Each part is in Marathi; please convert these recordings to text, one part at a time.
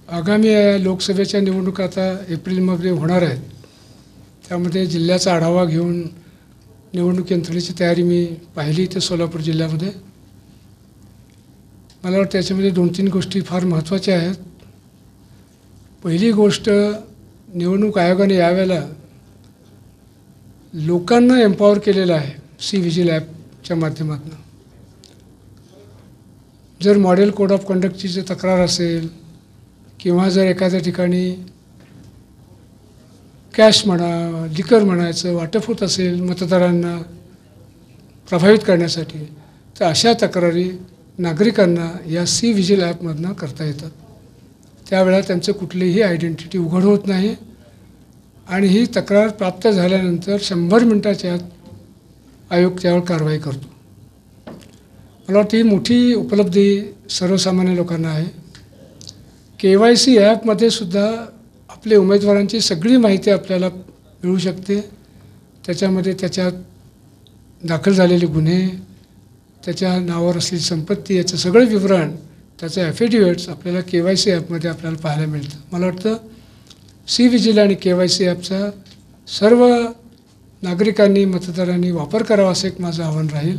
आगामी लोकसभेच्या निवडणुका आता एप्रिलमध्ये होणार आहेत. त्यामध्ये जिल्ह्याचा आढावा घेऊन निवडणूक यंत्रणेची तयारी मी पाहिली इथे सोलापूर जिल्ह्यामध्ये. मला वाटतं त्याच्यामध्ये 2-3 गोष्टी फार महत्त्वाच्या आहेत. पहिली गोष्ट, निवडणूक आयोगाने यावेळेला लोकांना एम्पॉवर केलेलं आहे सी-व्हिजिल ॲपच्या माध्यमातून. जर मॉडेल कोड ऑफ कंडक्टची जर तक्रार असेल किंवा जर एखाद्या ठिकाणी कॅश म्हणा, लिकर म्हणायचं वाटप होत असेल मतदारांना प्रभावित करण्यासाठी, तर अशा तक्रारी नागरिकांना या सी-व्हिजिल ॲपमधनं करता येतात. त्यावेळेला त्यांचं कुठलीही आयडेंटिटी उघड होत नाही आणि ही तक्रार प्राप्त झाल्यानंतर 100 मिनिटाच्या आत आयोग त्यावर कारवाई करतो. मला वाटतं ही मोठी उपलब्धी सर्वसामान्य लोकांना आहे. KYC ॲपमध्ये सुद्धा आपले उमेदवारांची सगळी माहिती आपल्याला मिळू शकते. त्याच्यामध्ये त्याच्यात दाखल झालेले गुन्हे, त्याच्या नावावर असलेली संपत्ती, याचं सगळं विवरण, त्याचं ॲफिडेविट्स आपल्याला KYC ॲपमध्ये आपल्याला पाहायला मिळतं. मला वाटतं सी-व्हिजिल आणि KYC ॲपचा सर्व नागरिकांनी, मतदारांनी वापर करावा असं एक माझं आव्हान राहील.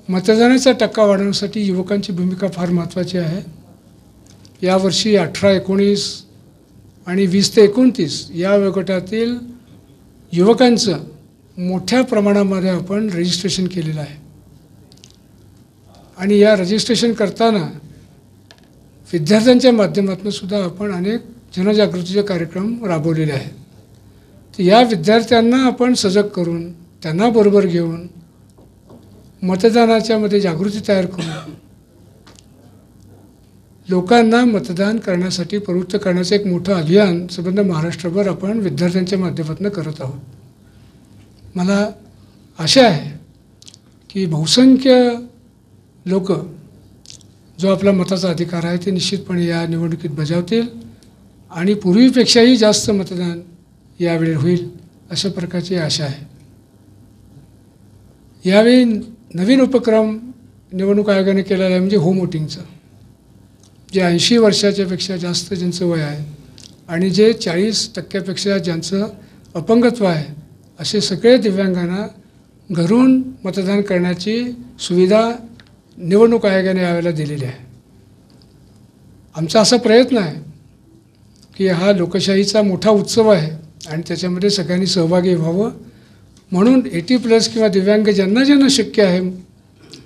मतदानाचा टक्का वाढवण्यासाठी युवकांची भूमिका फार महत्त्वाची आहे. यावर्षी 18-19 आणि 20-29 या वयोगटातील युवकांचं मोठ्या प्रमाणामध्ये आपण रजिस्ट्रेशन केलेलं आहे. आणि या रजिस्ट्रेशन करताना विद्यार्थ्यांच्या माध्यमातून सुद्धा आपण अनेक जनजागृतीचे कार्यक्रम राबवलेले आहेत. तर या विद्यार्थ्यांना आपण सजग करून, त्यांना बरोबर घेऊन मतदानाच्यामध्ये जागृती तयार करून लोकांना मतदान करण्यासाठी प्रवृत्त करण्याचं एक मोठं अभियान संबंध महाराष्ट्रभर आपण विद्यार्थ्यांच्या माध्यमातून करत आहोत. मला आशा आहे की बहुसंख्य लोक जो आपला मताचा अधिकार आहे ते निश्चितपणे या निवडणुकीत बजावतील आणि पूर्वीपेक्षाही जास्त मतदान यावेळी होईल अशा प्रकारची आशा आहे. यावेळी नवीन उपक्रम निवडणूक आयोगाने केलेला आहे म्हणजे होम वोटिंगचं. जे 80 वर्षाच्यापेक्षा जास्त ज्यांचं वय आहे आणि जे 40% ज्यांचं अपंगत्व आहे असे सगळे दिव्यांगांना घरून मतदान करण्याची सुविधा निवडणूक आयोगाने यावेळेला दिलेली आहे. आमचा असा प्रयत्न आहे की हा लोकशाहीचा मोठा उत्सव आहे आणि त्याच्यामध्ये सगळ्यांनी सहभागी व्हावं. म्हणून 80+ किंवा दिव्यांग ज्यांना ज्यांना शक्य आहे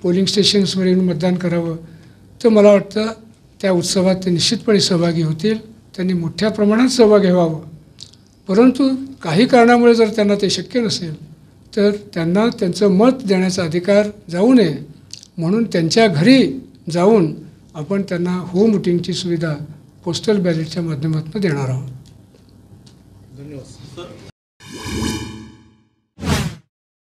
पोलिंग स्टेशन्सवर येऊन मतदान करावं, तर मला वाटतं त्या उत्सवात ते निश्चितपणे सहभागी होतील. त्यांनी मोठ्या प्रमाणात सहभागी व्हावं. परंतु काही कारणामुळे जर त्यांना ते शक्य नसेल तर त्यांना त्यांचं मत देण्याचा अधिकार जाऊ नये म्हणून त्यांच्या घरी जाऊन आपण त्यांना होम वोटिंगची सुविधा पोस्टल बॅलेटच्या माध्यमातून देणार आहोत.